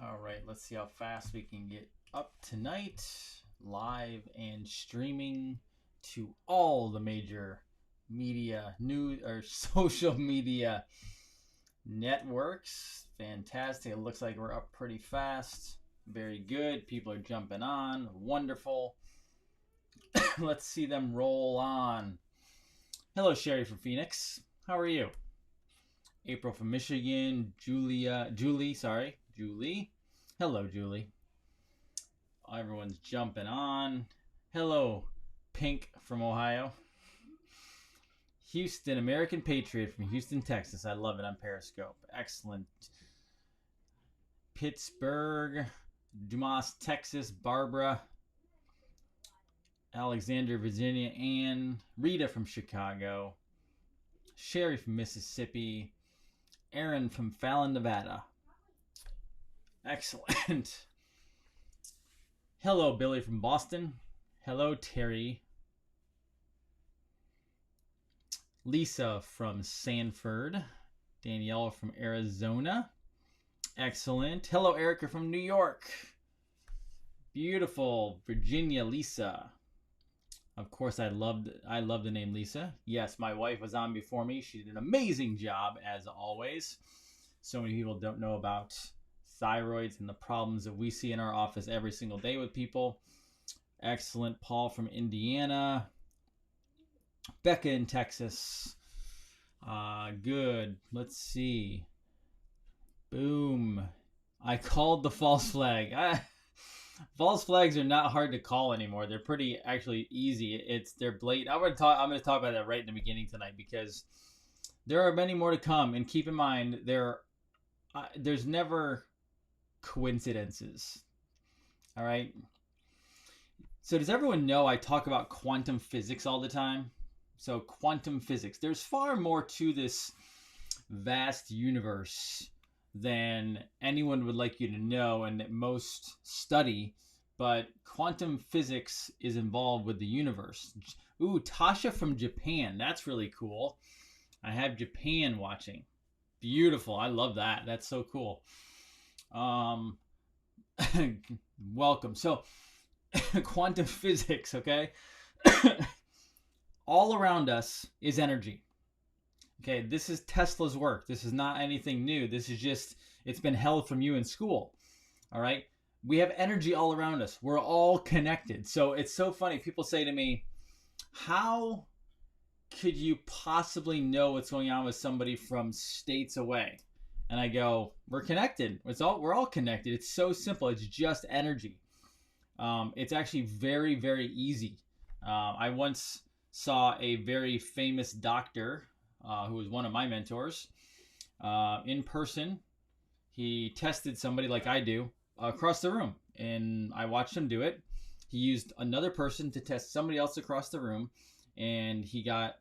All right, let's see how fast we can get up tonight. Live and streaming to all the major media, news, or social media networks. Fantastic. It looks like we're up pretty fast. Very good. People are jumping on. Wonderful. Let's see them roll on. Hello, Sherry from Phoenix. How are you? April from Michigan. Julie. Hello, Julie. Everyone's jumping on. Hello, Pink from Ohio. Houston, American Patriot from Houston, Texas. I love it on Periscope. Excellent. Pittsburgh, Dumas, Texas. Barbara. Alexander, Virginia. Ann. Rita from Chicago. Sherry from Mississippi. Aaron from Fallon, Nevada. Excellent. Hello, Billy from Boston. Hello, Terry. Lisa from Sanford. Danielle from Arizona. Excellent. Hello, Erica from New York. Beautiful. Virginia, Lisa. Of course, I love the name Lisa. Yes, my wife was on before me. She did an amazing job, as always. So many people don't know about thyroids and the problems that we see in our office every single day with people. Excellent. Paul from Indiana. Becca in Texas. Good. Let's see. Boom. I called the false flag. False flags are not hard to call anymore. They're pretty actually easy. They're blatant. I'm going to talk about that right in the beginning tonight because there are many more to come. And keep in mind, there's never coincidences. All right. So does everyone know I talk about quantum physics all the time? So quantum physics. There's far more to this vast universe than anyone would like you to know and that most study, but quantum physics is involved with the universe. Ooh, Tasha from Japan. That's really cool. I have Japan watching. Beautiful. I love that. That's so cool. Welcome. So quantum physics, okay? All around us is energy. Okay, this is Tesla's work. This is not anything new. This is just, it's been held from you in school. All right? We have energy all around us. We're all connected. So it's so funny. People say to me, how could you possibly know what's going on with somebody from states away? And I go, we're connected. We're all connected. It's so simple. It's just energy. It's actually very, very easy. I once saw a very famous doctor who was one of my mentors, in person. He tested somebody like I do across the room, and I watched him do it. He used another person to test somebody else across the room, and he got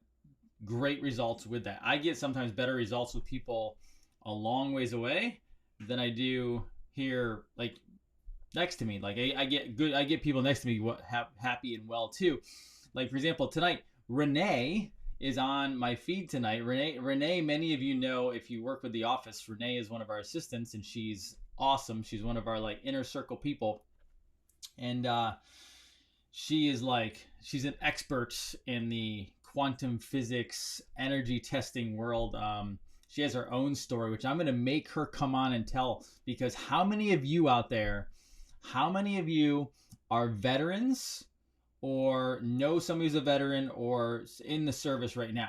great results with that. I get sometimes better results with people a long ways away than I do here, like next to me. Like I get people next to me happy and well too. Like for example, tonight, Renee is on my feed tonight. Renee, many of you know if you work with The Office, Renee is one of our assistants and she's awesome. She's one of our like inner circle people. And she's an expert in the quantum physics energy testing world. She has her own story, which I'm going to make her come on and tell, because how many of you out there, how many of you are veterans or know somebody who's a veteran or in the service right now?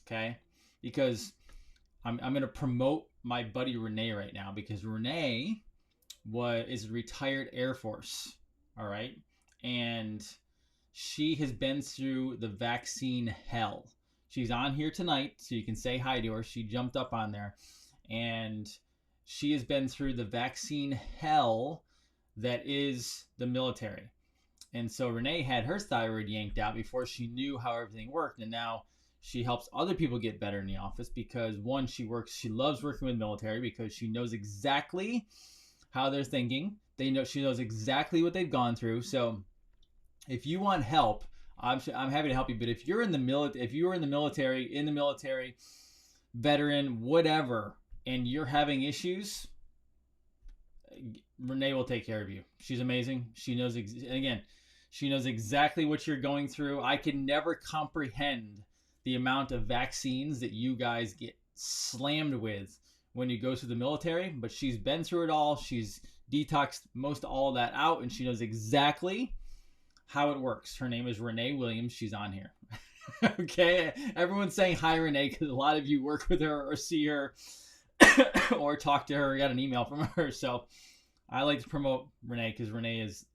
Okay, because I'm going to promote my buddy Renee right now, because Renee is retired Air Force. All right, and she has been through the vaccine hell. She's on here tonight, so you can say hi to her. She jumped up on there, and she has been through the vaccine hell that is the military. And so Renee had her thyroid yanked out before she knew how everything worked. And now she helps other people get better in the office because, one, she loves working with military because she knows exactly how they're thinking. She knows exactly what they've gone through. So if you want help, I'm happy to help you. But if you're in the military, veteran, whatever, and you're having issues, Renee will take care of you. She's amazing. She knows, again, she knows exactly what you're going through. I can never comprehend the amount of vaccines that you guys get slammed with when you go through the military, but she's been through it all. She's detoxed most of all that out, and she knows exactly how it works. Her name is Renee Williams. She's on here. Okay, everyone's saying hi, Renee, because a lot of you work with her or see her or talk to her or got an email from her. So I like to promote Renee because Renee is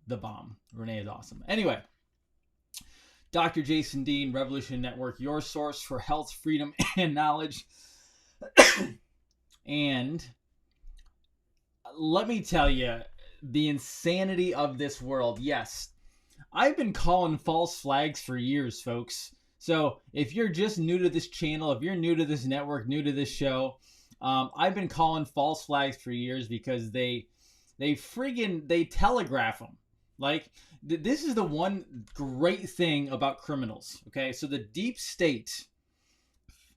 the bomb. Renee is awesome. Anyway, Dr. Jason Dean, Revolution Network, your source for health, freedom, and knowledge. And let me tell you, the insanity of this world. Yes, I've been calling false flags for years, folks. So if you're just new to this channel, if you're new to this network, new to this show, I've been calling false flags for years because they telegraph them. Like, this is the one great thing about criminals. Okay, so the deep state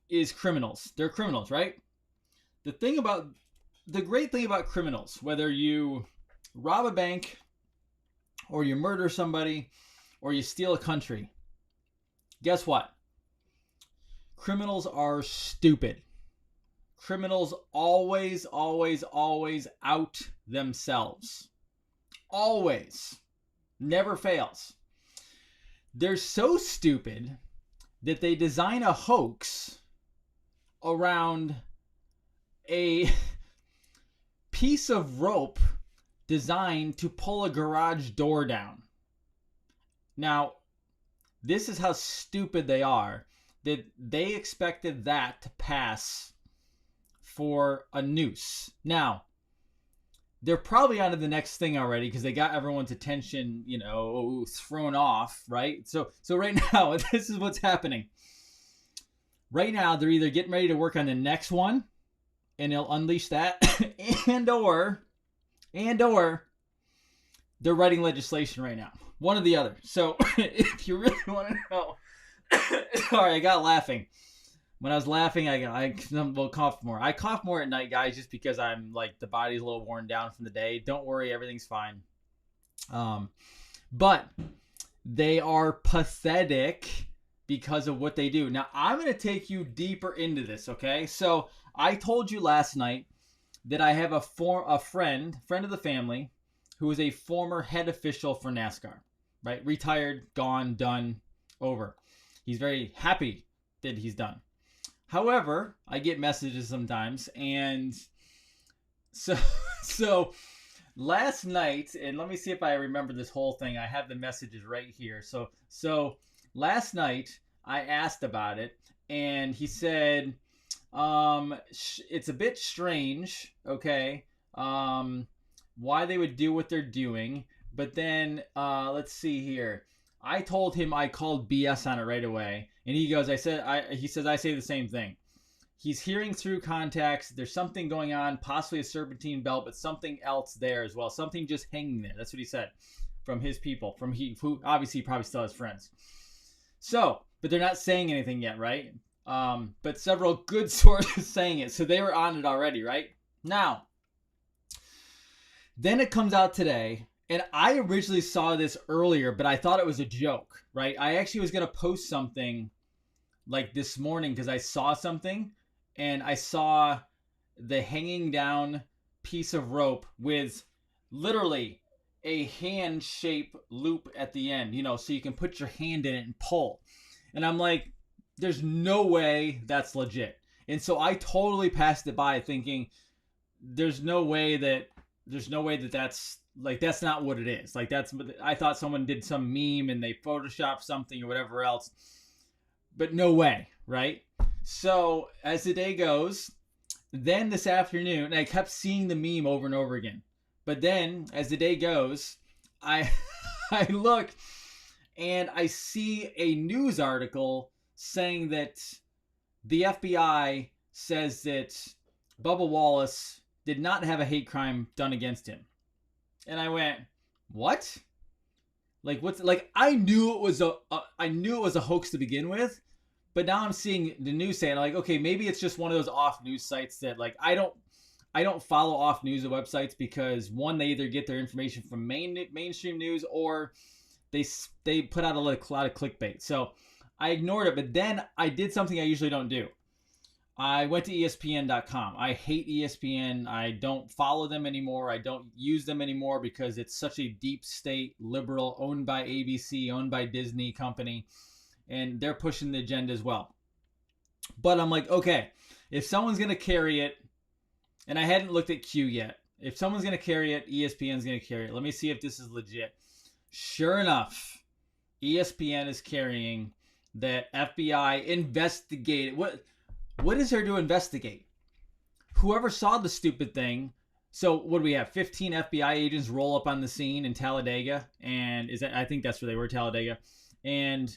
is criminals. They're criminals, right? The great thing about criminals, whether you rob a bank or you murder somebody or you steal a country, guess what? Criminals are stupid. Criminals always out themselves. Always. Never fails. They're so stupid that they design a hoax around a piece of rope designed to pull a garage door down. Now, this is how stupid they are, that they expected that to pass for a noose. Now, they're probably on to the next thing already because they got everyone's attention, thrown off, right? So right now, this is what's happening. Right now, they're either getting ready to work on the next one, and they'll unleash that, and or they're writing legislation right now. One or the other. So if you really want to know, sorry, I got laughing. When I was laughing, I will cough more. I cough more at night, guys, just because I'm like, the body's a little worn down from the day. Don't worry, everything's fine. But they are pathetic because of what they do. Now, I'm going to take you deeper into this, okay? So I told you last night that I have a friend of the family, who is a former head official for NASCAR, right? Retired, gone, done, over. He's very happy that he's done. However, I get messages sometimes, and so last night, and let me see if I remember this whole thing. I have the messages right here. So last night I asked about it, and he said, it's a bit strange, okay, why they would do what they're doing, but then let's see here. I told him I called BS on it right away, and he goes, I say the same thing. He's hearing through contacts. There's something going on, possibly a serpentine belt, but something else there as well. Something just hanging there. That's what he said from his people, who obviously probably still has friends. So, but they're not saying anything yet, right? But several good sources saying it, so they were on it already, right? Now, then it comes out today. And I originally saw this earlier, but I thought it was a joke, right? I actually was going to post something like this morning because I saw something, and I saw the hanging down piece of rope with literally a hand shape loop at the end, so you can put your hand in it and pull. And I'm like, there's no way that's legit. And so I totally passed it by thinking there's no way that that's like, that's not what it is. Like, I thought someone did some meme and they photoshopped something or whatever else, but no way, right? So as the day goes, then this afternoon, and I kept seeing the meme over and over again. But then as the day goes, I look and I see a news article saying that the FBI says that Bubba Wallace did not have a hate crime done against him. And I went, what? Like, what's, like, I knew it was a hoax to begin with, but now I'm seeing the news saying, like, okay, maybe it's just one of those off news sites that, like, I I don't follow off news websites because one, they either get their information from mainstream news, or they put out a lot of clickbait. So I ignored it, but then I did something I usually don't do. I went to ESPN.com. I hate ESPN. I don't follow them anymore. I don't use them anymore because it's such a deep state liberal, owned by ABC, owned by Disney company, and they're pushing the agenda as well. But I'm like, okay, if someone's going to carry it, and I hadn't looked at Q yet. If someone's going to carry it, ESPN's going to carry it. Let me see if this is legit. Sure enough, ESPN is carrying that FBI investigated. What is there to investigate? Whoever saw the stupid thing. So what do we have? 15 FBI agents roll up on the scene in Talladega, and I think that's where they were, Talladega, and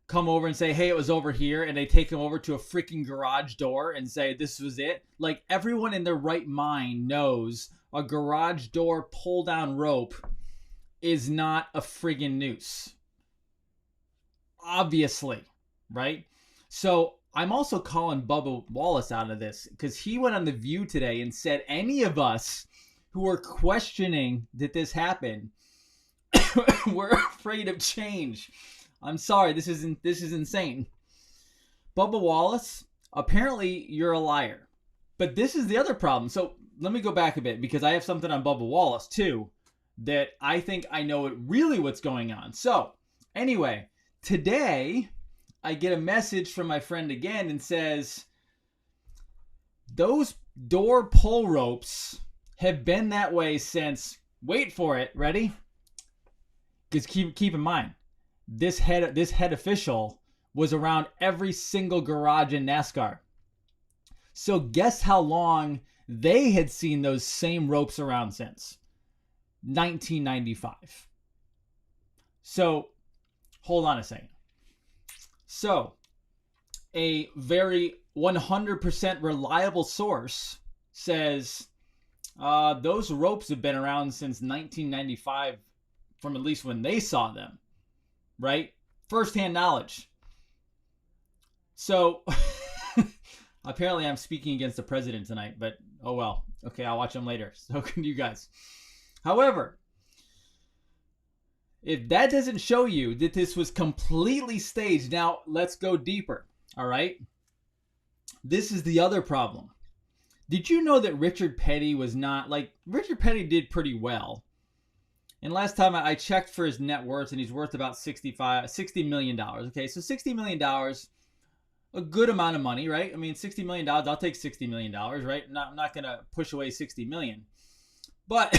come over and say, hey, it was over here, and they take them over to a freaking garage door and say this was it. Like, everyone in their right mind knows a garage door pull down rope is not a friggin' noose. Obviously, right? So I'm also calling Bubba Wallace out of this because he went on The View today and said any of us who are questioning that this happened we're afraid of change. I'm sorry, this is insane. Bubba Wallace, apparently you're a liar. But this is the other problem. So let me go back a bit because I have something on Bubba Wallace too that I think I know really what's going on. So anyway, today I get a message from my friend again and says, those door pull ropes have been that way since, wait for it, ready? Because keep in mind, this head official was around every single garage in NASCAR. So guess how long they had seen those same ropes around since? 1995. So hold on a second. So a very 100% reliable source says those ropes have been around since 1995, from at least when they saw them. Right? First-hand knowledge. So apparently I'm speaking against the president tonight, but oh well. Okay, I'll watch him later. So can you guys. However, if that doesn't show you that this was completely staged, now let's go deeper. All right? This is the other problem. Did you know that Richard Petty was not, Richard Petty did pretty well. And last time I checked for his net worth, and he's worth about $60 million. Okay, so $60 million, a good amount of money, right? I mean, $60 million, I'll take $60 million, right? I'm not going to push away $60 million. But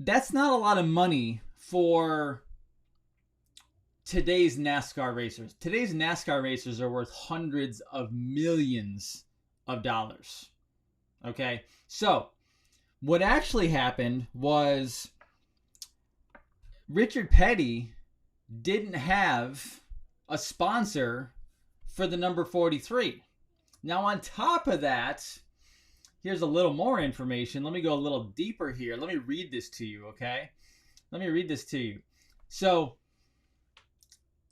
that's not a lot of money for today's NASCAR racers. Today's NASCAR racers are worth hundreds of millions of dollars. Okay, so what actually happened was Richard Petty didn't have a sponsor for the number 43. Now, on top of that, here's a little more information. Let me go a little deeper here. Let me read this to you, okay? Let me read this to you. So,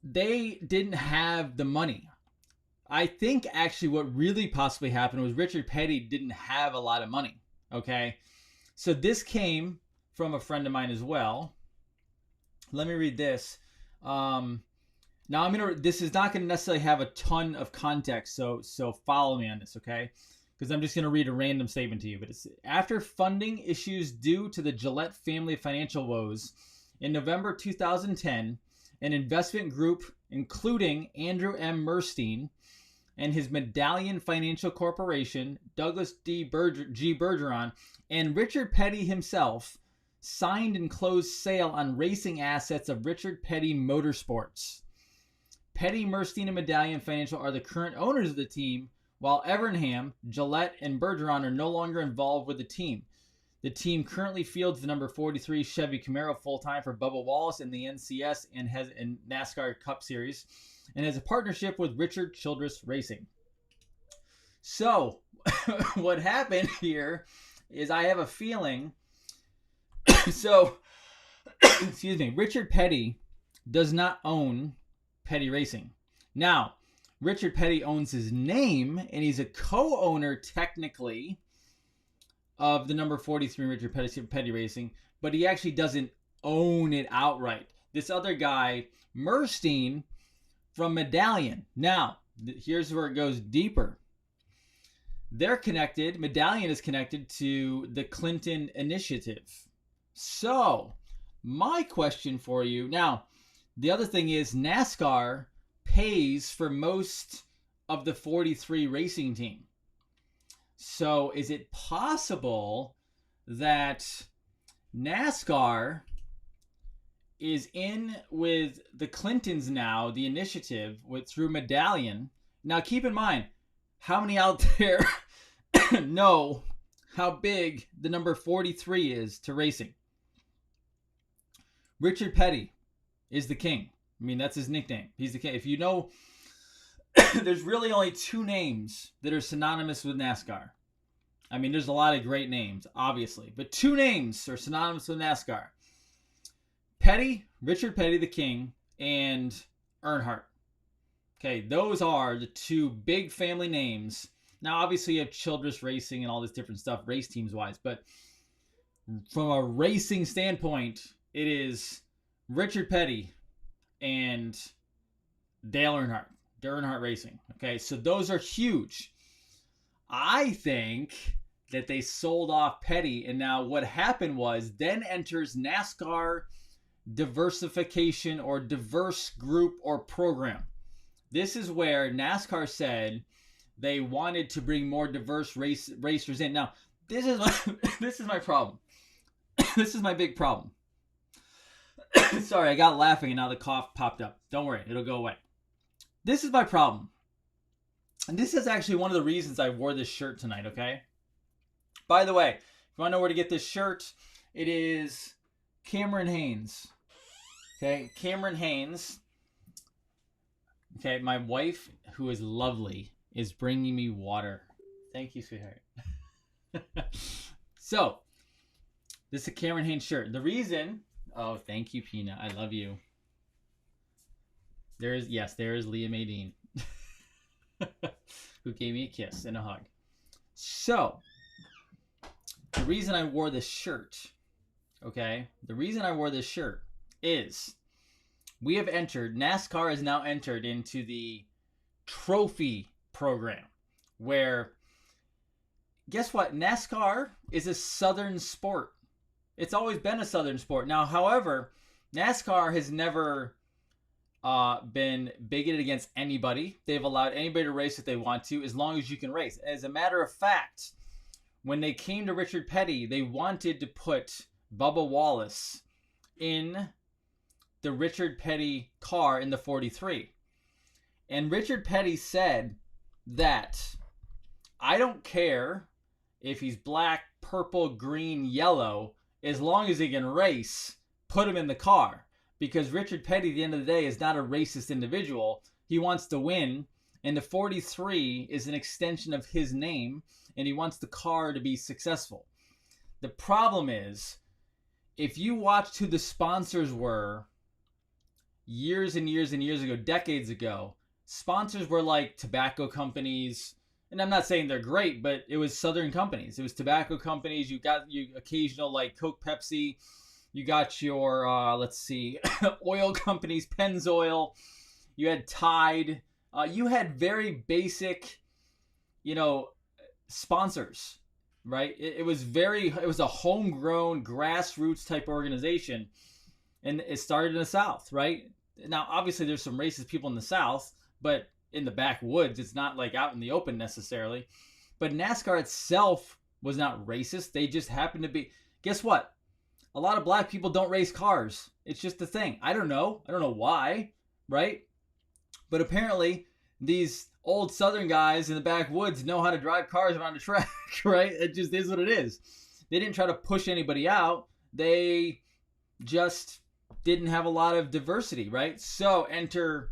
they didn't have the money. I think actually what really possibly happened was Richard Petty didn't have a lot of money, okay? So this came from a friend of mine as well. Let me read this. Now this is not going to necessarily have a ton of context, so follow me on this, okay? Because I'm just going to read a random statement to you. But it's after funding issues due to the Gillette family financial woes in November 2010, an investment group including Andrew M. Murstein and his Medallion Financial Corporation, Douglas G. Bergeron, and Richard Petty himself signed and closed sale on racing assets of Richard Petty Motorsports. Petty, Murstein, and Medallion Financial are the current owners of the team, while Evernham, Gillette, and Bergeron are no longer involved with the team. The team currently fields the number 43 Chevy Camaro full-time for Bubba Wallace in the NCS and has in NASCAR Cup Series, and has a partnership with Richard Childress Racing. So, what happened here is I have a feeling, excuse me, Richard Petty does not own Petty Racing. Now, Richard Petty owns his name, and he's a co-owner technically of the number 43 Richard Petty Racing, but he actually doesn't own it outright. This other guy, Merstein, from Medallion. Now, here's where it goes deeper. They're connected. Medallion is connected to the Clinton Initiative. So, my question for you now, the other thing is NASCAR pays for most of the 43 racing team. So, is it possible that NASCAR is in with the Clintons now, the initiative, through Medallion? Now, keep in mind, how many out there know how big the number 43 is to racing? Richard Petty is the king. I mean, that's his nickname. He's the king. If you know, there's really only two names that are synonymous with NASCAR. I mean, there's a lot of great names, obviously, but two names are synonymous with NASCAR. Petty, Richard Petty, the king, and Earnhardt. Okay, those are the two big family names. Now, obviously, you have Childress Racing and all this different stuff, race teams-wise, but from a racing standpoint, it is Richard Petty and Dale Earnhardt, the Earnhardt Racing. Okay, so those are huge. I think that they sold off Petty, and now what happened was then enters NASCAR diversification or diverse group or program. This is where NASCAR said they wanted to bring more diverse racers in. Now, this is my problem. This is my big problem. Sorry, I got laughing and now the cough popped up. Don't worry, it'll go away. This is my problem. And this is actually one of the reasons I wore this shirt tonight, okay? By the way, if you want to know where to get this shirt, it is Cameron Haynes. Okay, Cameron Haynes. Okay, my wife, who is lovely, is bringing me water. Thank you, sweetheart. So, this is a Cameron Haynes shirt. The reason... Oh, thank you, Peanut. I love you. There is Leah Maydeen. Who gave me a kiss and a hug. So, the reason I wore this shirt, okay? The reason I wore this shirt is NASCAR has now entered into the trophy program where, guess what? NASCAR is a Southern sport. It's always been a Southern sport. Now, however, NASCAR has never been bigoted against anybody. They've allowed anybody to race if they want to, as long as you can race. As a matter of fact, when they came to Richard Petty, they wanted to put Bubba Wallace in the Richard Petty car in the 43. And Richard Petty said that, I don't care if he's black, purple, green, yellow, as long as he can race, put him in the car. Because Richard Petty, at the end of the day, is not a racist individual. He wants to win, and the 43 is an extension of his name, and he wants the car to be successful. The problem is, if you watched who the sponsors were years and years and years ago, decades ago, sponsors were like tobacco companies, and I'm not saying they're great, but it was Southern companies. It was tobacco companies. You got your occasional like Coke, Pepsi. You got your, oil companies, Pennzoil. You had Tide. You had very basic, sponsors, right? It was a homegrown grassroots type organization. And it started in the South, right? Now, obviously, there's some racist people in the South, but in the backwoods, it's not like out in the open necessarily. But NASCAR itself was not racist. They just happened to be, guess what? A lot of black people don't race cars. It's just a thing. I don't know why, right? But apparently, these old Southern guys in the backwoods know how to drive cars around the track, right? It just is what it is. They didn't try to push anybody out. They just didn't have a lot of diversity, right? So enter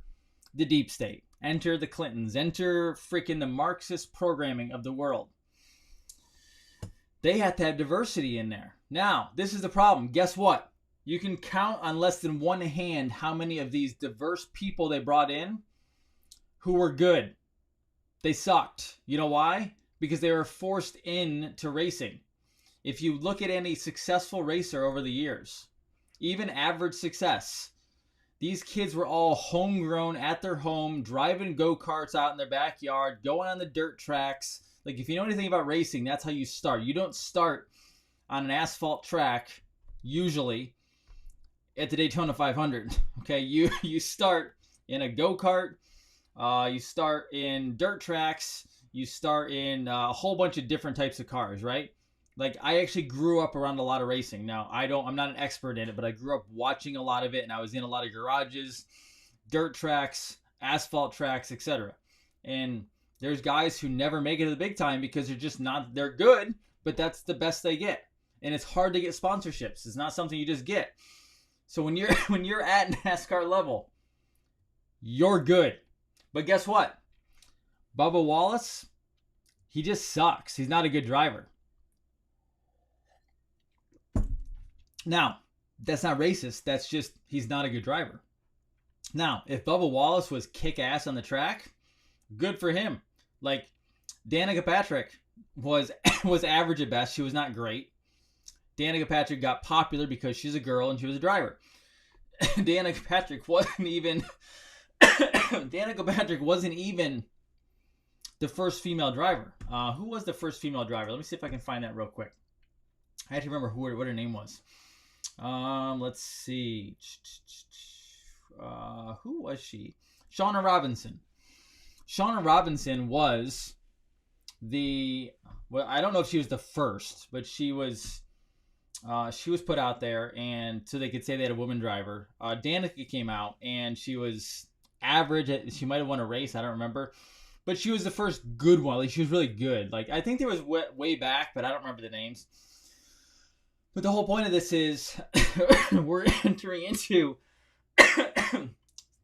the deep state. Enter the Clintons. Enter freaking the Marxist programming of the world. They had to have diversity in there. Now, this is the problem. Guess what? You can count on less than one hand how many of these diverse people they brought in who were good. They sucked. You know why? Because they were forced into racing. If you look at any successful racer over the years, even average success, these kids were all homegrown at their home, driving go-karts out in their backyard, going on the dirt tracks. Like, if you know anything about racing, that's how you start. You don't start on an asphalt track, usually, at the Daytona 500. Okay, you start in a go-kart, you start in dirt tracks, you start in a whole bunch of different types of cars, right? Like, I actually grew up around a lot of racing. Now, I'm not an expert in it, but I grew up watching a lot of it, and I was in a lot of garages, dirt tracks, asphalt tracks, etc. And there's guys who never make it to the big time because they're good, but that's the best they get. And it's hard to get sponsorships. It's not something you just get. So when you're at NASCAR level, you're good. But guess what? Bubba Wallace, he just sucks. He's not a good driver. Now, that's not racist. That's just, he's not a good driver. Now, if Bubba Wallace was kick-ass on the track, good for him. Like, Danica Patrick was average at best. She was not great. Danica Patrick got popular because she's a girl and she was a driver. Danica Patrick wasn't even the first female driver. Who was the first female driver? Let me see if I can find that real quick. I have to remember what her name was. Let's see. Who was she? Shauna Robinson. Shauna Robinson was I don't know if she was the first, but she was put out there, and so they could say they had a woman driver. Danica came out, and she was average. She might have won a race. I don't remember. But she was the first good one. Like, she was really good. Like, I think there was way back, but I don't remember the names. But the whole point of this is we're entering into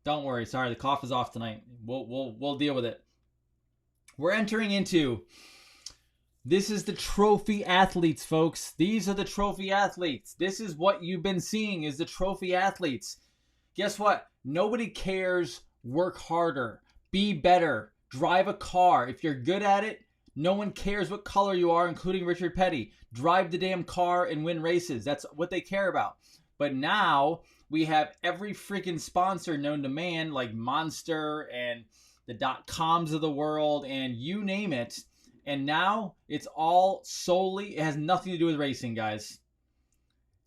don't worry, sorry, the cough is off tonight. We'll deal with it. We're entering into, this is the trophy athletes, folks. These are the trophy athletes. This is what you've been seeing, is the trophy athletes. Guess what? Nobody cares. Work harder. Be better. Drive a car. If you're good at it, no one cares what color you are, including Richard Petty. Drive the damn car and win races. That's what they care about. But now we have every freaking sponsor known to man, like Monster and the .coms of the world and you name it. And now it's all solely, it has nothing to do with racing, guys.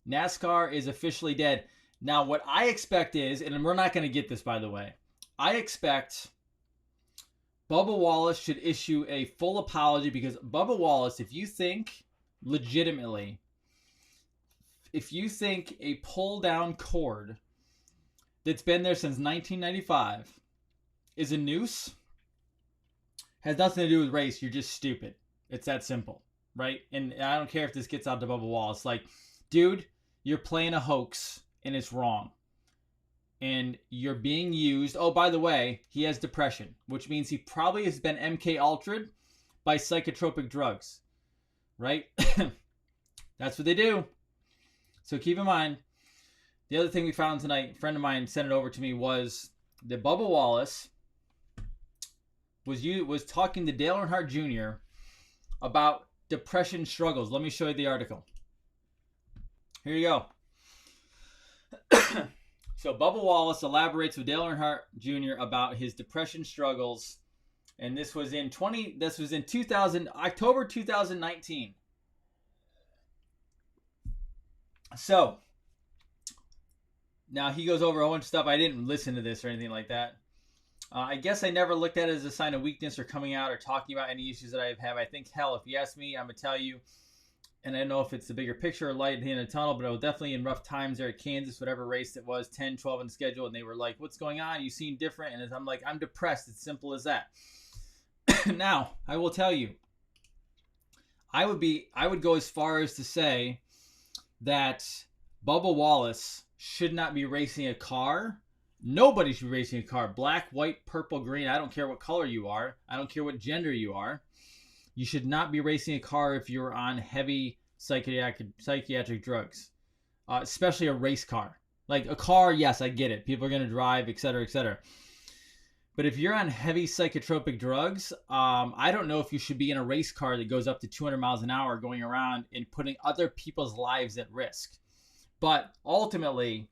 NASCAR is officially dead. Now, what I expect is, and we're not going to get this, by the way, I expect Bubba Wallace should issue a full apology, because Bubba Wallace, if you think legitimately, if you think a pull-down cord that's been there since 1995 is a noose, has nothing to do with race, you're just stupid. It's that simple, right? And I don't care if this gets out to Bubba Wallace. Like, dude, you're playing a hoax, and it's wrong. And you're being used. Oh, by the way, he has depression, which means he probably has been MK Ultra'd by psychotropic drugs, right? That's what they do. So keep in mind, the other thing we found tonight, a friend of mine sent it over to me, was that Bubba Wallace was talking to Dale Earnhardt Jr. about depression struggles. Let me show you the article. Here you go. So Bubba Wallace elaborates with Dale Earnhardt Jr. about his depression struggles, and this was in October 2019. So now he goes over a whole bunch of stuff. I didn't listen to this or anything like that. I guess I never looked at it as a sign of weakness or coming out or talking about any issues that I have. I think, hell, if you ask me, I'm going to tell you, and I don't know if it's the bigger picture or light at the end of the tunnel, but I was definitely in rough times there at Kansas, whatever race it was, 10, 12 on the schedule, and they were like, what's going on? You seem different. And I'm like, I'm depressed. It's simple as that. Now, I will tell you, I would go as far as to say that Bubba Wallace should not be racing a car. Nobody should be racing a car. Black, white, purple, green. I don't care what color you are. I don't care what gender you are. You should not be racing a car if you're on heavy psychiatric drugs, especially a race car. Like a car, yes, I get it. People are going to drive, etc., etc. But if you're on heavy psychotropic drugs, I don't know if you should be in a race car that goes up to 200 miles an hour going around and putting other people's lives at risk. But ultimately,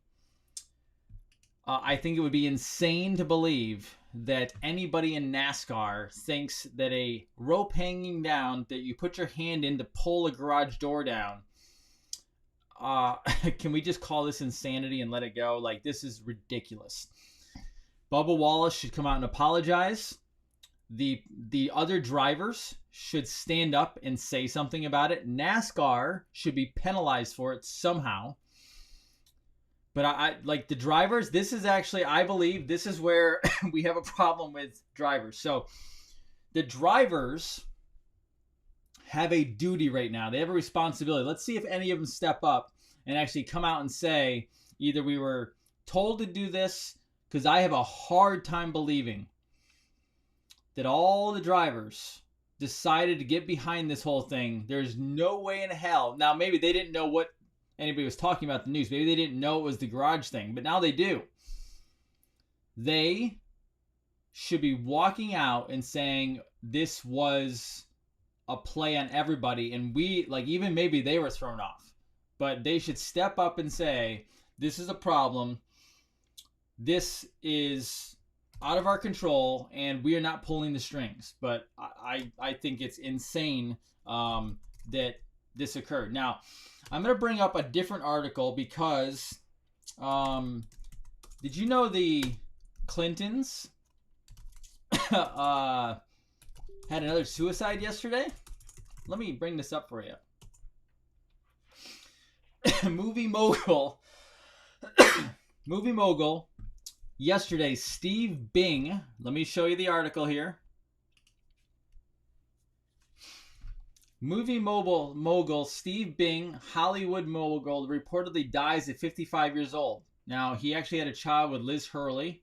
I think it would be insane to believe that anybody in NASCAR thinks that a rope hanging down that you put your hand in to pull a garage door down, can we just call this insanity and let it go? Like, this is ridiculous. Bubba Wallace should come out and apologize. The other drivers should stand up and say something about it. NASCAR should be penalized for it somehow. But I like the drivers. This is actually, I believe, this is where we have a problem with drivers. So the drivers have a duty right now. They have a responsibility. Let's see if any of them step up and actually come out and say, either we were told to do this, because I have a hard time believing that all the drivers decided to get behind this whole thing. There's no way in hell. Now, maybe they didn't know what anybody was talking about the news. Maybe they didn't know it was the garage thing, but now they do. They should be walking out and saying this was a play on everybody, and we, like, even maybe they were thrown off, but they should step up and say, this is a problem. This is out of our control, and we are not pulling the strings. But I think it's insane that this occurred. Now, I'm going to bring up a different article because did you know the Clintons had another suicide yesterday? Let me bring this up for you. Movie mogul yesterday, Steve Bing. Let me show you the article here. Movie mogul Steve Bing, Hollywood mogul, reportedly dies at 55 years old. Now, he actually had a child with Liz Hurley.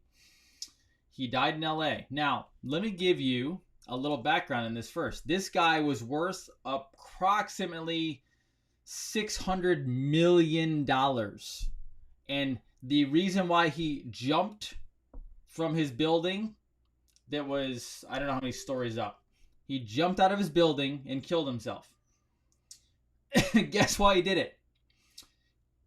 He died in LA. Now, let me give you a little background on this first. This guy was worth approximately $600 million. And the reason why he jumped from his building that was, I don't know how many stories up. He jumped out of his building and killed himself. Guess why he did it?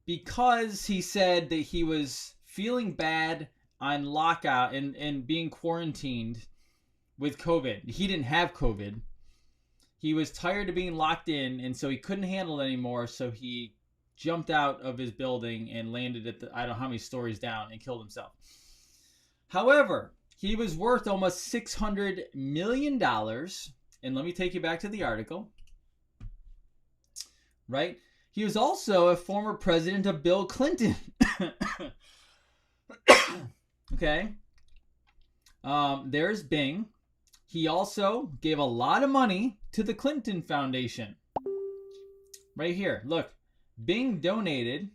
Because he said that he was feeling bad on lockout and being quarantined with COVID. He didn't have COVID. He was tired of being locked in, and so he couldn't handle it anymore, so he jumped out of his building and landed at the, I don't know how many stories down, and killed himself. However, he was worth almost $600 million. And let me take you back to the article. Right? He was also a former president of Bill Clinton. Okay. There's Bing. He also gave a lot of money to the Clinton Foundation. Right here. Look. Bing donated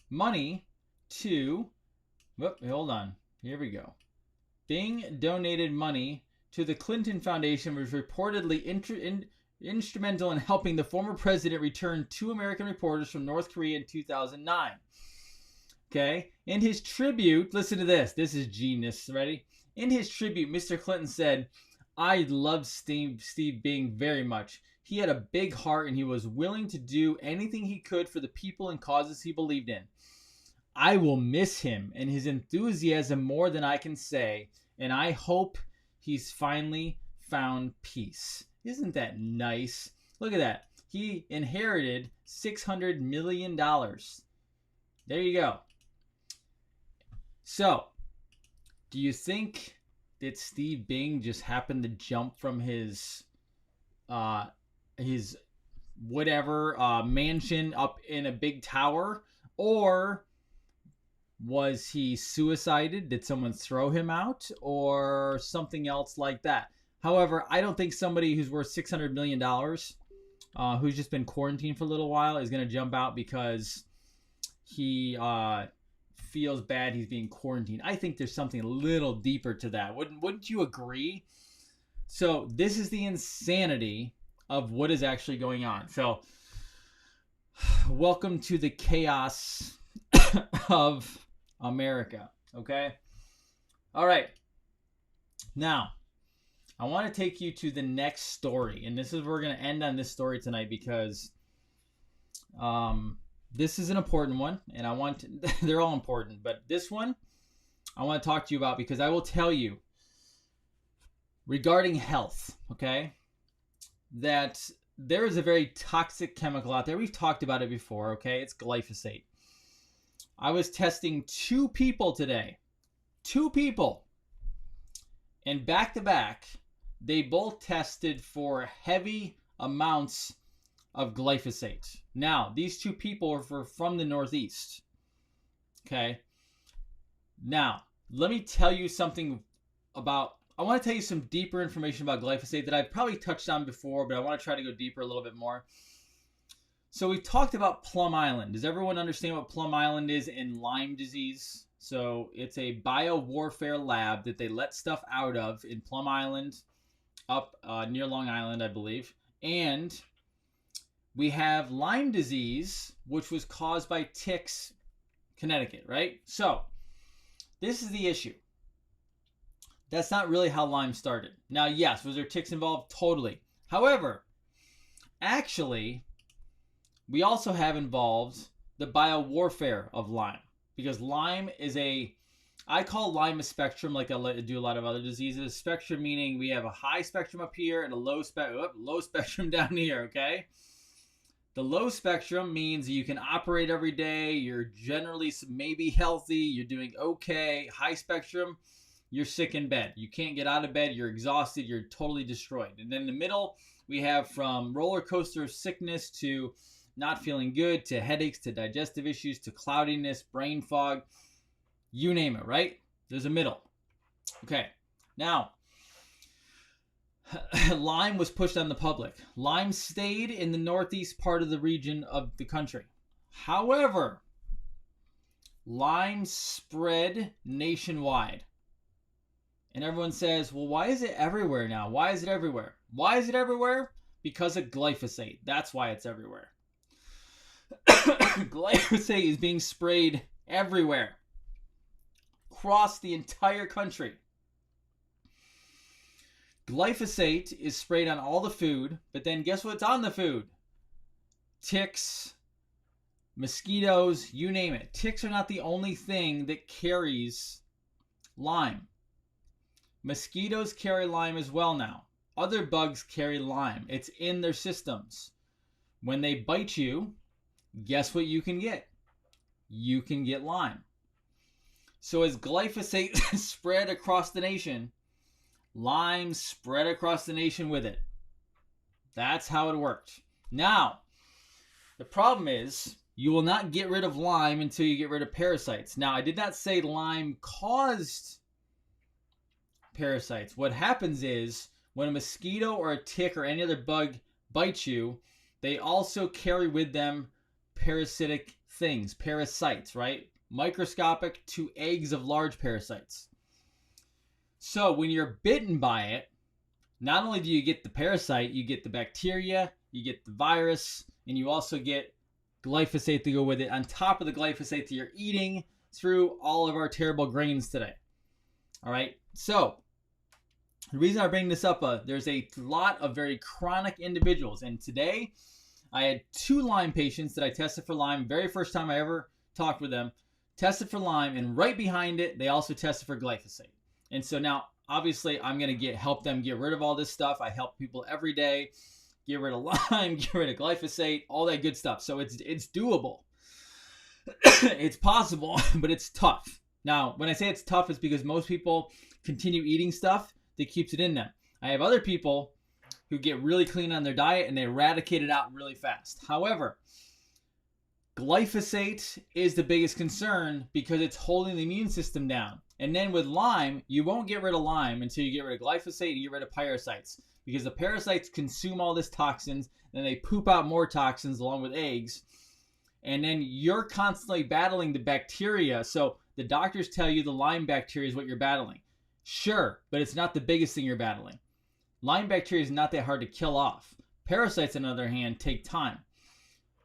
money to... Whoop, hold on. Here we go. Bing donated money to the Clinton Foundation, which was reportedly instrumental in helping the former president return 2 American reporters from North Korea in 2009. Okay? In his tribute, listen to this. This is genius. Ready? In his tribute, Mr. Clinton said, I loved Steve Bing very much. He had a big heart and he was willing to do anything he could for the people and causes he believed in. I will miss him and his enthusiasm more than I can say, and I hope he's finally found peace. Isn't that nice? Look at that. He inherited $600 million. There you go. So, do you think that Steve Bing just happened to jump from his whatever mansion up in a big tower, or was he suicided? Did someone throw him out, or something else like that? However, I don't think somebody who's worth $600 million, who's just been quarantined for a little while, is going to jump out because he feels bad he's being quarantined. I think there's something a little deeper to that. Wouldn't you agree? So this is the insanity of what is actually going on. So welcome to the chaos of America. Okay. All right. Now, I want to take you to the next story. And this is we're going to end on this story tonight because this is an important one. And I want to, they're all important. But this one I want to talk to you about because I will tell you regarding health, okay, that there is a very toxic chemical out there. We've talked about it before, okay? It's glyphosate. I was testing 2 people today. 2 people. And back to back, they both tested for heavy amounts of glyphosate. Now, these 2 people are from the Northeast. Okay? Now, let me tell you something about, I want to tell you some deeper information about glyphosate that I've probably touched on before, but I want to try to go deeper a little bit more. So we've talked about Plum Island. Does everyone understand what Plum Island is in Lyme disease? So it's a biowarfare lab that they let stuff out of in Plum Island, up near Long Island, I believe. And we have Lyme disease, which was caused by ticks, Connecticut, right? So this is the issue. That's not really how Lyme started. Now, yes, was there ticks involved? Totally. However, actually, we also have involved the biowarfare of Lyme. Because Lyme is I call Lyme a spectrum like I do a lot of other diseases. Spectrum meaning we have a high spectrum up here and a low spectrum down here, okay? The low spectrum means you can operate every day. You're generally maybe healthy. You're doing okay. High spectrum, you're sick in bed. You can't get out of bed. You're exhausted. You're totally destroyed. And then in the middle, we have from roller coaster of sickness to not feeling good, to headaches, to digestive issues, to cloudiness, brain fog, you name it, right? There's a middle. Okay, now, Lyme was pushed on the public. Lyme stayed in the northeast part of the region of the country. However, Lyme spread nationwide. And everyone says, well, why is it everywhere now? Why is it everywhere? Why is it everywhere? Because of glyphosate. That's why it's everywhere. Glyphosate is being sprayed everywhere, across the entire country. Glyphosate is sprayed on all the food, but then guess what's on the food? Ticks, mosquitoes, you name it. Ticks are not the only thing that carries Lyme. Mosquitoes carry Lyme as well now. Other bugs carry Lyme. It's in their systems. When they bite you, guess what you can get? You can get Lyme. So as glyphosate spread across the nation, Lyme spread across the nation with it. That's how it worked. Now, the problem is you will not get rid of Lyme until you get rid of parasites. Now, I did not say Lyme caused parasites. What happens is when a mosquito or a tick or any other bug bites you, they also carry with them parasitic things, parasites, right? Microscopic to eggs of large parasites. So when you're bitten by it, not only do you get the parasite, you get the bacteria, you get the virus, and you also get glyphosate to go with it on top of the glyphosate that you're eating through all of our terrible grains today. All right, so the reason I bring this up, there's a lot of very chronic individuals, and today I had 2 Lyme patients that I tested for Lyme. Very first time I ever talked with them, tested for Lyme, and right behind it, they also tested for glyphosate. And so now, obviously, I'm going to help them get rid of all this stuff. I help people every day get rid of Lyme, get rid of glyphosate, all that good stuff. So it's doable. It's possible, but it's tough. Now, when I say it's tough, it's because most people continue eating stuff that keeps it in them. I have other people who get really clean on their diet and they eradicate it out really fast. However, glyphosate is the biggest concern because it's holding the immune system down. And then with Lyme, you won't get rid of Lyme until you get rid of glyphosate and get rid of parasites, because the parasites consume all this toxins, then they poop out more toxins along with eggs, and then you're constantly battling the bacteria. So the doctors tell you the Lyme bacteria is what you're battling. Sure, but it's not the biggest thing you're battling. Lyme bacteria is not that hard to kill off. Parasites, on the other hand, take time.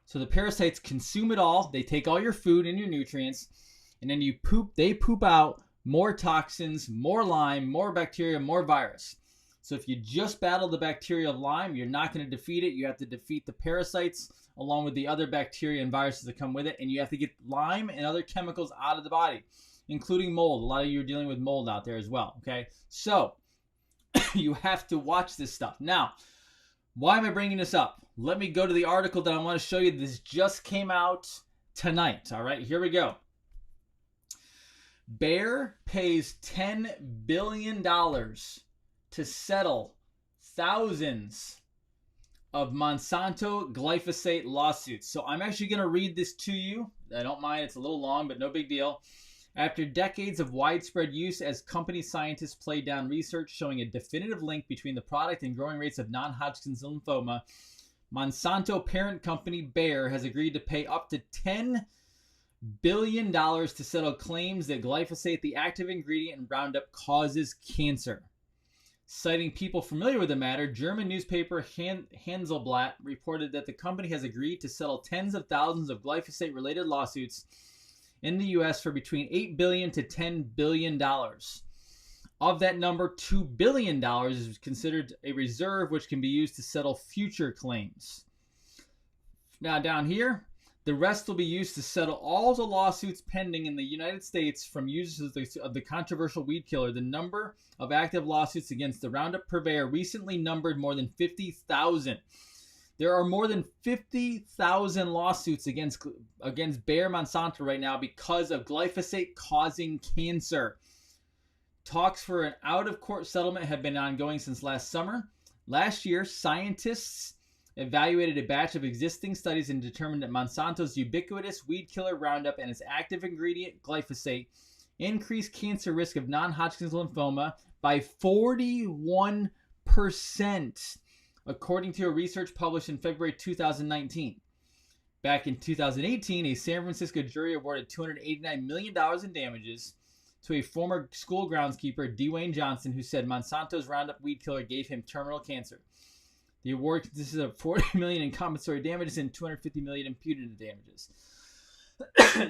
So the parasites consume it all. They take all your food and your nutrients, and then they poop out more toxins, more Lyme, more bacteria, more virus. So if you just battle the bacteria of Lyme, you're not going to defeat it. You have to defeat the parasites along with the other bacteria and viruses that come with it. And you have to get Lyme and other chemicals out of the body, including mold. A lot of you are dealing with mold out there as well, okay? So you have to watch this stuff. Now, why am I bringing this up? Let me go to the article that I want to show you. This just came out tonight, all right? Here we go. Bayer pays $10 billion to settle thousands of Monsanto glyphosate lawsuits. So I'm actually going to read this to you. I don't mind. It's a little long, but no big deal. After decades of widespread use as company scientists played down research showing a definitive link between the product and growing rates of non-Hodgkin's lymphoma, Monsanto parent company Bayer has agreed to pay up to $10 billion to settle claims that glyphosate, the active ingredient in Roundup, causes cancer. Citing people familiar with the matter, German newspaper Handelsblatt reported that the company has agreed to settle tens of thousands of glyphosate-related lawsuits in the U.S. for between $8 billion to $10 billion. Of that number, $2 billion is considered a reserve which can be used to settle future claims. Now down here, the rest will be used to settle all the lawsuits pending in the United States from users of the controversial weed killer. The number of active lawsuits against the Roundup purveyor recently numbered more than 50,000. There are more than 50,000 lawsuits against Bayer Monsanto right now because of glyphosate causing cancer. Talks for an out-of-court settlement have been ongoing since last summer. Last year, scientists evaluated a batch of existing studies and determined that Monsanto's ubiquitous weed killer Roundup and its active ingredient glyphosate increased cancer risk of non-Hodgkin's lymphoma by 41%, according to a research published in February 2019. Back in 2018, a San Francisco jury awarded $289 million in damages to a former school groundskeeper, Dwayne Johnson, who said Monsanto's Roundup weed killer gave him terminal cancer. The award consists of $40 million in compensatory damages and $250 million in punitive damages.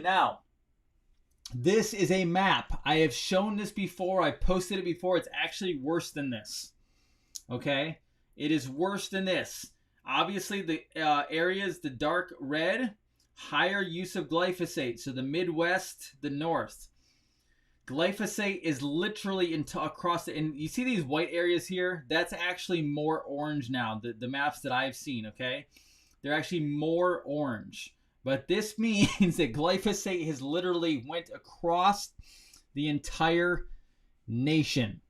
Now, this is a map. I have shown this before. I posted it before. It's actually worse than this. Okay? It is worse than this. Obviously, the areas, the dark red, higher use of glyphosate. So the Midwest, the North. Glyphosate is literally across the, and you see these white areas here? That's actually more orange now, the maps that I've seen, okay? They're actually more orange. But this means that glyphosate has literally went across the entire nation.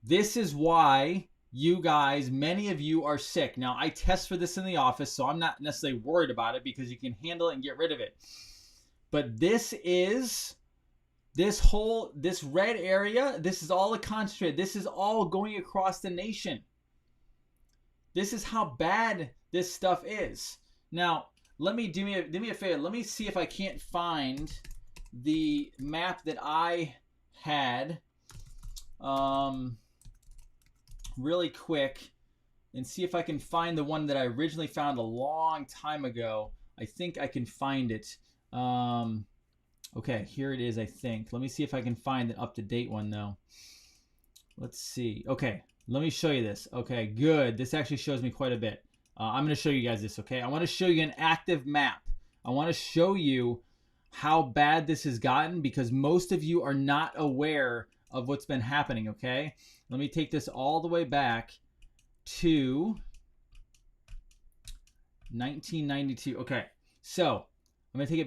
This is why you guys, many of you are sick. Now, I test for this in the office, so I'm not necessarily worried about it because you can handle it and get rid of it. But this red area, this is all a concentrate. This is all going across the nation. This is how bad this stuff is. Now, do me a favor. Let me see if I can't find the map that I had really quick and see if I can find the one that I originally found a long time ago. I think I can find it. Okay, here it is, I think. Let me see if I can find an up-to-date one, though. Let's see. Okay, let me show you this. Okay, good. This actually shows me quite a bit. I'm going to show you guys this, okay? I want to show you an active map. I want to show you how bad this has gotten because most of you are not aware of what's been happening, okay? Let me take this all the way back to 1992. Okay, so I'm gonna take it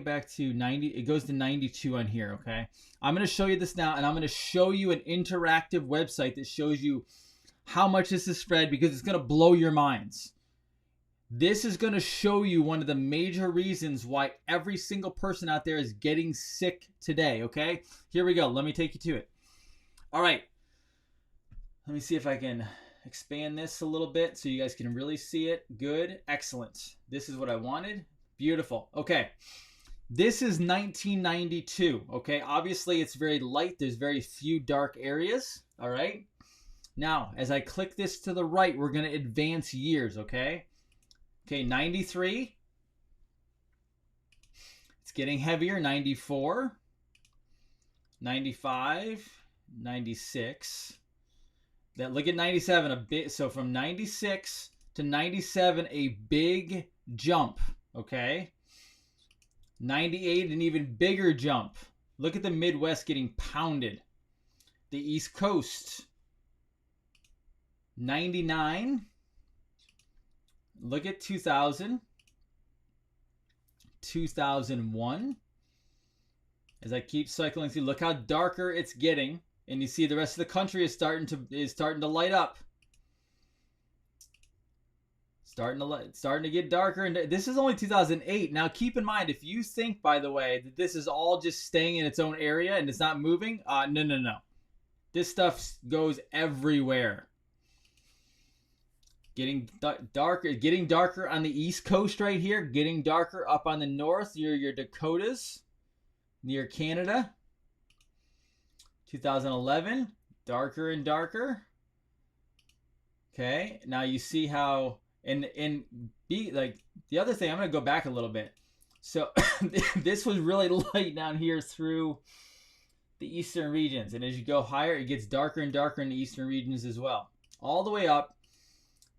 back to 90. It goes to 92 on here, okay? I'm gonna show you this now, and I'm gonna show you an interactive website that shows you how much this is spread because it's gonna blow your minds. This is gonna show you one of the major reasons why every single person out there is getting sick today, okay? Here we go. Let me take you to it. All right. Let me see if I can expand this a little bit so you guys can really see it. Good. Excellent. This is what I wanted. Beautiful. Okay. This is 1992. Okay. Obviously, it's very light. There's very few dark areas. All right. Now, as I click this to the right, we're going to advance years. Okay. Okay. 93. It's getting heavier. 94. 95, 96. That, look at 97, a bit. So from 96 to 97, a big jump. Okay. 98, an even bigger jump. Look at the Midwest getting pounded. The East Coast, 99. Look at 2000, 2001. As I keep cycling through, look how darker it's getting, and you see the rest of the country is starting to light up. Starting to get darker, and this is only 2008. Now, keep in mind, if you think, by the way, that this is all just staying in its own area and it's not moving, no. This stuff goes everywhere. Getting darker on the East Coast right here. Getting darker up on the north, your Dakotas, near Canada. 2011, darker and darker. Okay, now you see how, and be like the other thing. I'm gonna go back a little bit. So this was really light down here through the eastern regions, and as you go higher, it gets darker and darker in the eastern regions as well, all the way up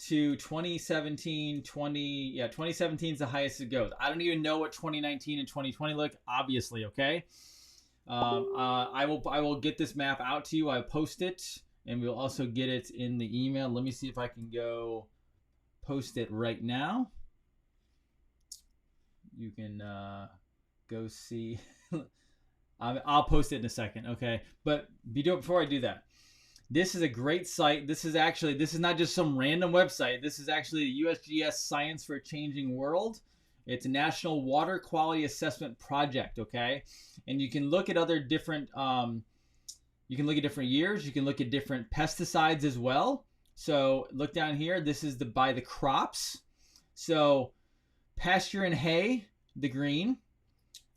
to 2017. 2017 is the highest it goes. I don't even know what 2019 and 2020 look, obviously. Okay. I will get this map out to you. I post it, and we'll also get it in the email. Let me see if I can go post it right now. You can go see. I'll post it in a second, okay? But before I do that, this is a great site. This is not just some random website. This is actually the USGS Science for a Changing World. It's a national water quality assessment project, okay? And you can look at other different, you can look at different years. You can look at different pesticides as well. So look down here. This is by the crops. So pasture and hay, the green.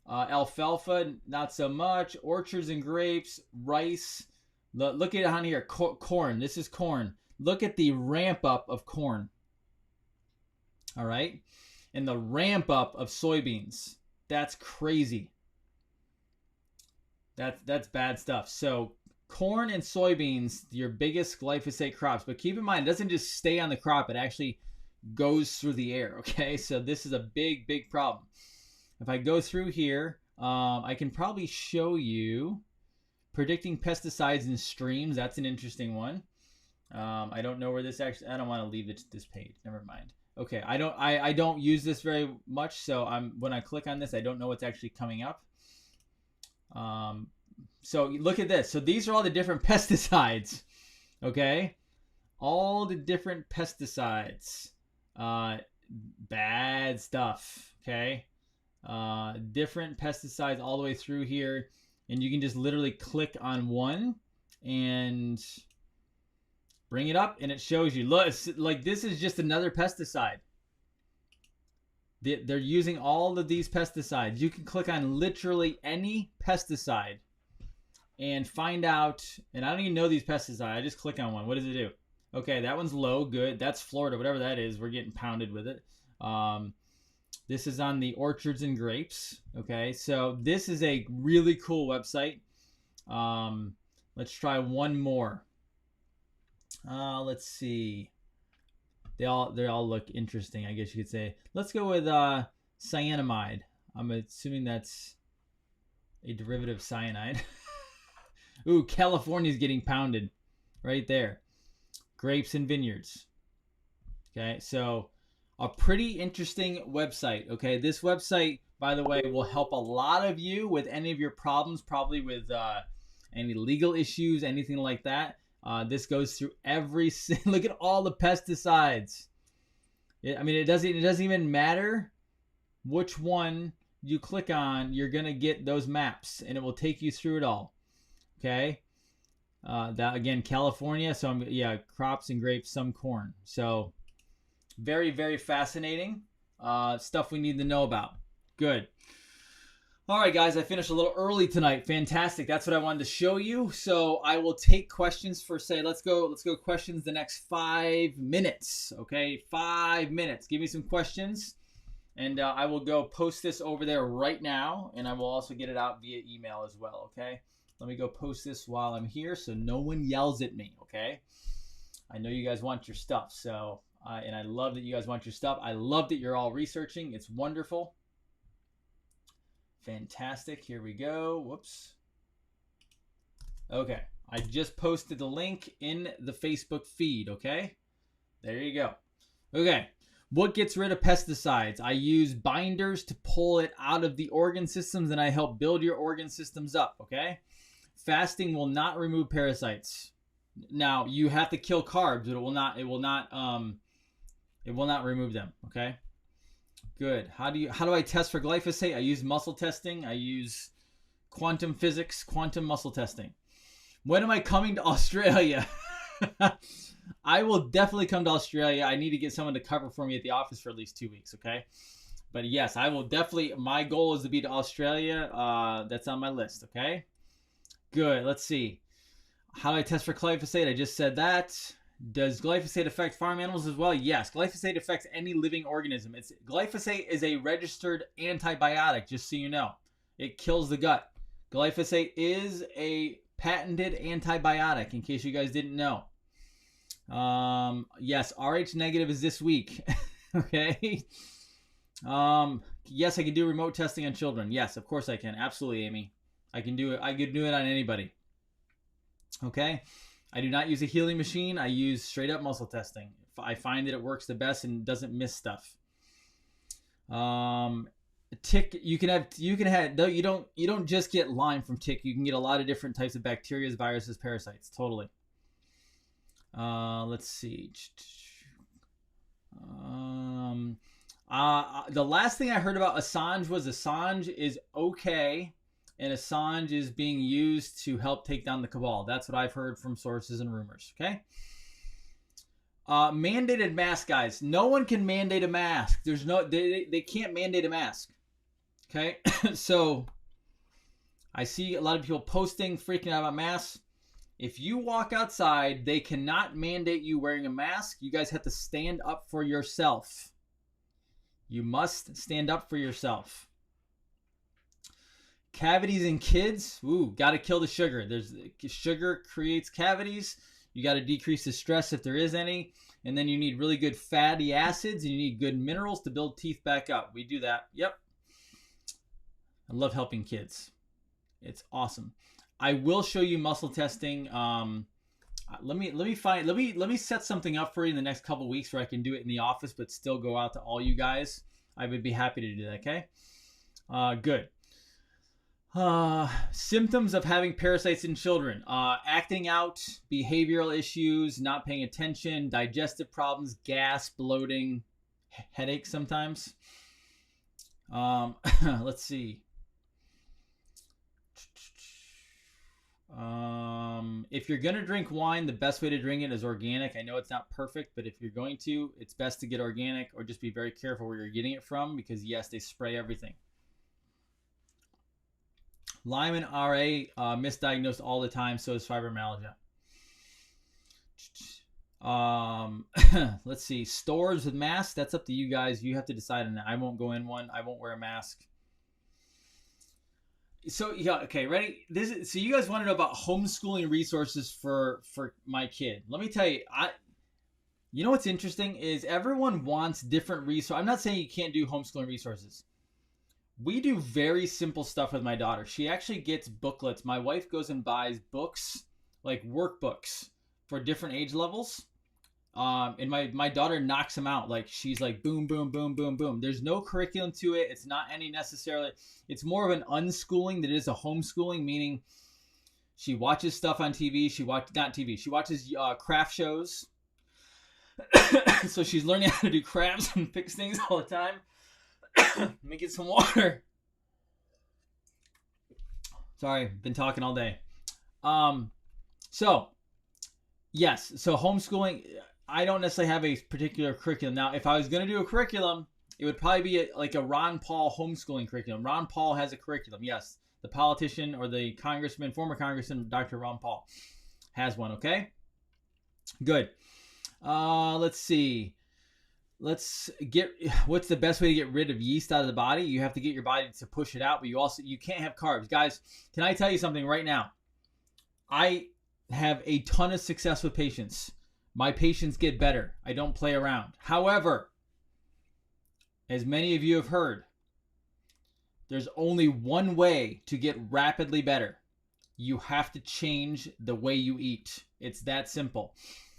Alfalfa, not so much. Orchards and grapes, rice. Look at it on here. Corn. This is corn. Look at the ramp up of corn. All right. And the ramp up of soybeans. That's crazy. That's bad stuff. So corn and soybeans, your biggest glyphosate crops. But keep in mind, it doesn't just stay on the crop. It actually goes through the air. Okay. So this is a big, big problem. If I go through here, I can probably show you predicting pesticides in streams. That's an interesting one. I don't know where this actually. I don't want to leave this page. Never mind. Okay, I don't use this very much, so when I click on this, I don't know what's actually coming up. So look at this. So these are all the different pesticides. Okay, all the different pesticides. Bad stuff. Okay. Different pesticides all the way through here, and you can just literally click on one and bring it up, and it shows you. Look, like this is just another pesticide. They're using all of these pesticides. You can click on literally any pesticide and find out. And I don't even know these pesticides. I just click on one. What does it do? Okay, that one's low. Good. That's Florida. Whatever that is, we're getting pounded with it. This is on the orchards and grapes. Okay, so this is a really cool website. Let's try one more. Let's see. They all look interesting, I guess you could say. Let's go with cyanamide. I'm assuming that's a derivative of cyanide. Ooh, California's getting pounded right there. Grapes and vineyards. Okay, so a pretty interesting website. Okay, this website, by the way, will help a lot of you with any of your problems, probably with any legal issues, anything like that. This goes through every. Look at all the pesticides. I mean, it doesn't even matter which one you click on. You're gonna get those maps, and it will take you through it all. Okay. That again, California. So crops and grapes, some corn. So very, very fascinating stuff we need to know about. Good. All right, guys, I finished a little early tonight. Fantastic. That's what I wanted to show you. So I will take questions for, say, let's go questions the next 5 minutes. Okay, 5 minutes. Give me some questions, and I will go post this over there right now, and I will also get it out via email as well. Okay. Let me go post this while I'm here so no one yells at me, okay? I know you guys want your stuff, so and I love that you guys want your stuff. I love that you're all researching. It's wonderful. Fantastic. Here we go. Whoops. Okay. I just posted the link in the Facebook feed, okay? There you go. Okay. What gets rid of pesticides? I use binders to pull it out of the organ systems, and I help build your organ systems up, okay? Fasting will not remove parasites. Now, you have to kill carbs, but it will not remove them, okay? Good. How do I test for glyphosate? I use muscle testing. I use quantum physics, quantum muscle testing. When am I coming to Australia? I will definitely come to Australia. I need to get someone to cover for me at the office for at least 2 weeks, okay? But yes, I will definitely, my goal is to be to Australia. That's on my list, okay? Good. Let's see. How do I test for glyphosate? I just said that. Does glyphosate affect farm animals as well? Yes. Glyphosate affects any living organism. Glyphosate is a registered antibiotic, just so you know. It kills the gut. Glyphosate is a patented antibiotic, in case you guys didn't know. Yes, RH negative is this week. Okay. Yes, I can do remote testing on children. Yes, of course I can. Absolutely, Amy. I can do it. I could do it on anybody. Okay. I do not use a healing machine. I use straight up muscle testing. I find that it works the best and doesn't miss stuff. Tick, you don't just get Lyme from tick. You can get a lot of different types of bacteria, viruses, parasites. Totally. Let's see. The last thing I heard about Assange was Assange is okay, and Assange is being used to help take down the cabal. That's what I've heard from sources and rumors. Okay. Mandated mask, guys. No one can mandate a mask. There's no, they can't mandate a mask. Okay. So I see a lot of people posting, freaking out about masks. If you walk outside, they cannot mandate you wearing a mask. You guys have to stand up for yourself. You must stand up for yourself. Cavities in kids. Ooh, got to kill the sugar. Sugar creates cavities. You got to decrease the stress if there is any. And then you need really good fatty acids and you need good minerals to build teeth back up. We do that. Yep. I love helping kids. It's awesome. I will show you muscle testing. Let me set something up for you in the next couple weeks where I can do it in the office, but still go out to all you guys. I would be happy to do that. Okay. Good. Symptoms of having parasites in children: acting out, behavioral issues, not paying attention, digestive problems, gas, bloating, headaches sometimes. Let's see. If you're going to drink wine, the best way to drink it is organic. I know it's not perfect, but if you're going to, it's best to get organic, or just be very careful where you're getting it from, because yes, they spray everything. Lyme and RA misdiagnosed all the time, so is fibromyalgia. Let's see. Stores with masks, that's up to you guys. You have to decide on that. I won't go in one. I won't wear a mask. So, yeah, okay, ready? So you guys want to know about homeschooling resources for my kid. Let me tell you, you know what's interesting is everyone wants different resources. I'm not saying you can't do homeschooling resources. We do very simple stuff with my daughter. She actually gets booklets. My wife goes and buys books, like workbooks for different age levels. And my daughter knocks them out. Like, she's like, boom, boom, boom, boom, boom. There's no curriculum to it. It's not any necessarily, it's more of an unschooling than it is a homeschooling, meaning she watches stuff on TV. She watches craft shows. So she's learning how to do crafts and fix things all the time. Let me get some water. Sorry, been talking all day. So homeschooling, I don't necessarily have a particular curriculum. Now, if I was going to do a curriculum, it would probably be like a Ron Paul homeschooling curriculum. Ron Paul has a curriculum. Yes, the politician or the former congressman, Dr. Ron Paul, has one. Okay, good. Let's see. What's the best way to get rid of yeast out of the body? You have to get your body to push it out, but you can't have carbs. Guys, can I tell you something right now? I have a ton of success with patients. My patients get better. I don't play around. However, as many of you have heard, there's only one way to get rapidly better. You have to change the way you eat. It's that simple.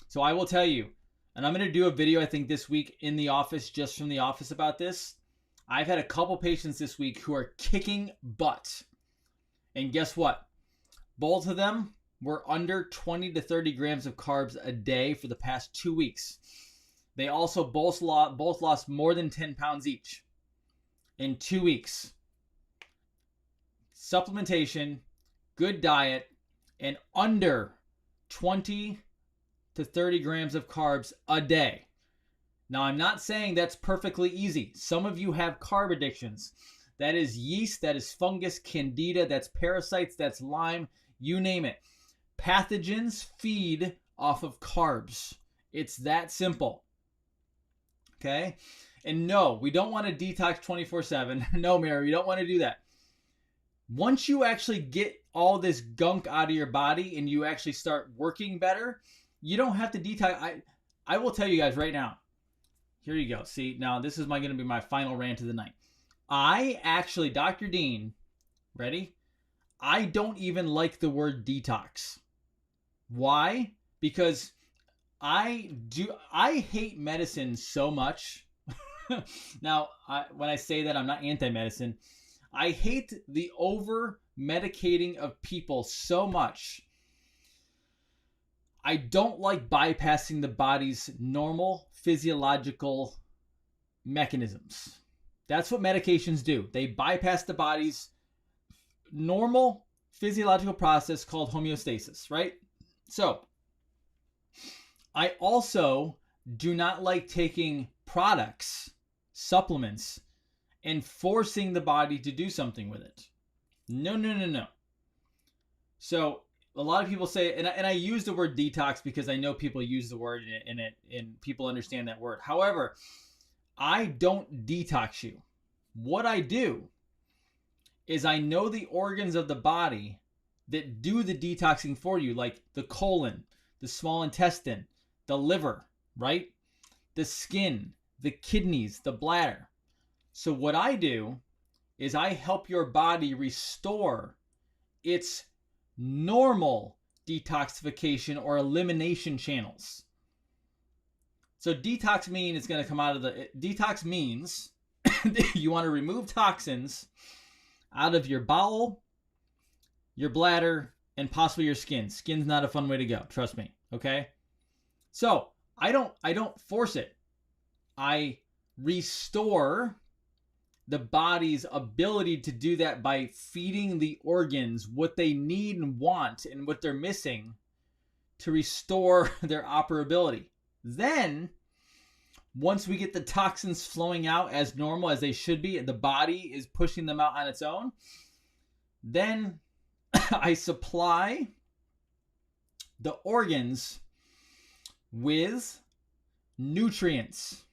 So I will tell you, and I'm going to do a video, I think, this week in the office, just from the office about this. I've had a couple patients this week who are kicking butt. And guess what? Both of them were under 20 to 30 grams of carbs a day for the past 2 weeks. They also both lost more than 10 pounds each in 2 weeks. Supplementation, good diet, and under 20 to 30 grams of carbs a day. Now, I'm not saying that's perfectly easy. Some of you have carb addictions. That is yeast, that is fungus, candida, that's parasites, that's Lyme, you name it. Pathogens feed off of carbs. It's that simple. Okay? And no, we don't want to detox 24/7. No, Mary, we don't want to do that. Once you actually get all this gunk out of your body and you actually start working better, you don't have to detox. I will tell you guys right now. Here you go. See, now this is going to be my final rant of the night. I actually, Dr. Dean, ready? I don't even like the word detox. Why? Because I hate medicine so much. Now, when I say that, I'm not anti-medicine. I hate the over-medicating of people so much. I don't like bypassing the body's normal physiological mechanisms. That's what medications do. They bypass the body's normal physiological process called homeostasis, right? So, I also do not like taking products, supplements, and forcing the body to do something with it. No. So, a lot of people say, and I use the word detox because I know people use the word and people understand that word. However, I don't detox you. What I do is I know the organs of the body that do the detoxing for you, like the colon, the small intestine, the liver, right? The skin, the kidneys, the bladder. So what I do is I help your body restore its normal detoxification or elimination channels. So detox means it's going to come out of detox means you want to remove toxins out of your bowel, your bladder, and possibly your skin. Skin's not a fun way to go, trust me, okay? So, I don't force it. I restore the body's ability to do that by feeding the organs what they need and want and what they're missing to restore their operability. Then, once we get the toxins flowing out as normal as they should be, the body is pushing them out on its own, then I supply the organs with nutrients.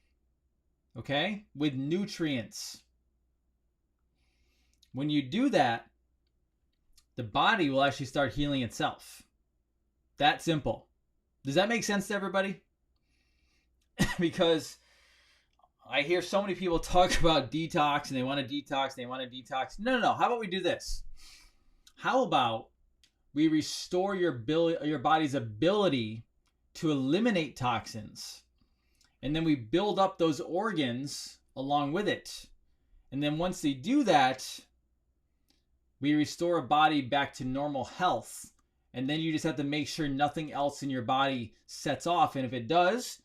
Okay? With nutrients. When you do that, the body will actually start healing itself. That simple. Does that make sense to everybody? Because I hear so many people talk about detox and they want to detox, No. How about we do this? How about we restore your body's ability to eliminate toxins, and then we build up those organs along with it. And then once they do that, we restore a body back to normal health. And then you just have to make sure nothing else in your body sets off. And if it does,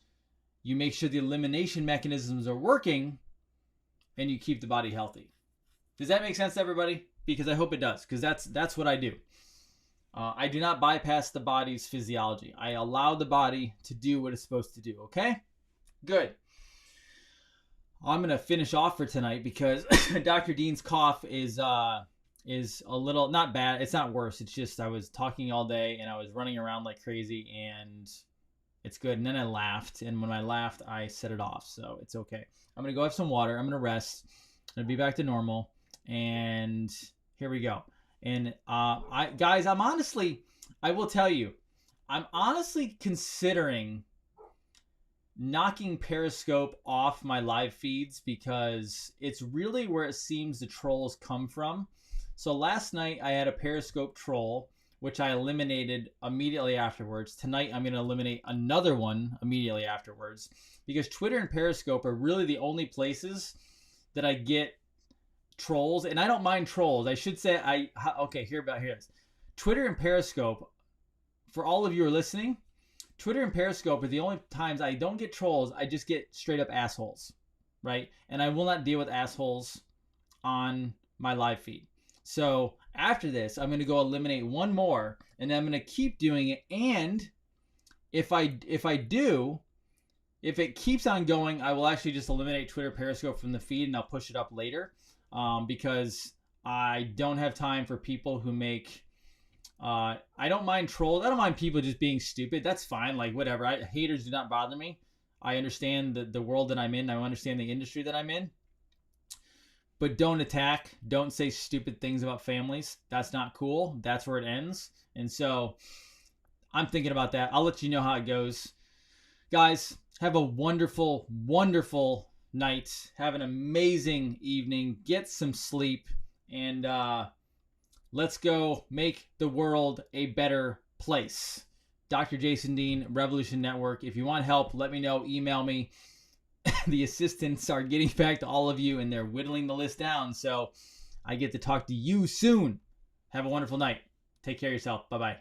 you make sure the elimination mechanisms are working and you keep the body healthy. Does that make sense to everybody? Because I hope it does, because that's what I do. I do not bypass the body's physiology. I allow the body to do what it's supposed to do, okay? Good. I'm going to finish off for tonight because Dr. Dean's cough is a little, not bad. It's not worse. It's just I was talking all day and I was running around like crazy and it's good. And then I laughed. And when I laughed, I set it off. So it's okay. I'm going to go have some water. I'm going to rest. I'm going to be back to normal. And here we go. And guys, I'm honestly, I will tell you, I'm honestly considering knocking Periscope off my live feeds because it's really where it seems the trolls come from. So last night I had a Periscope troll, which I eliminated immediately afterwards. Tonight I'm going to eliminate another one immediately afterwards because Twitter and Periscope are really the only places that I get trolls, and I don't mind trolls. I should say here it is. Twitter and Periscope, for all of you who are listening, Twitter and Periscope are the only times I don't get trolls. I just get straight up assholes, right? And I will not deal with assholes on my live feed. So after this, I'm going to go eliminate one more, and then I'm going to keep doing it. And if it keeps on going, I will actually just eliminate Twitter Periscope from the feed, and I'll push it up later because I don't have time for people who make. I don't mind trolls. I don't mind people just being stupid. That's fine. Like, whatever. Haters do not bother me. I understand the world that I'm in. I understand the industry that I'm in. But don't attack. Don't say stupid things about families. That's not cool. That's where it ends. And so I'm thinking about that. I'll let you know how it goes. Guys, have a wonderful, wonderful night. Have an amazing evening. Get some sleep. And let's go make the world a better place. Dr. Jason Dean, Revolution Network. If you want help, let me know. Email me. The assistants are getting back to all of you, and they're whittling the list down. So I get to talk to you soon. Have a wonderful night. Take care of yourself. Bye-bye.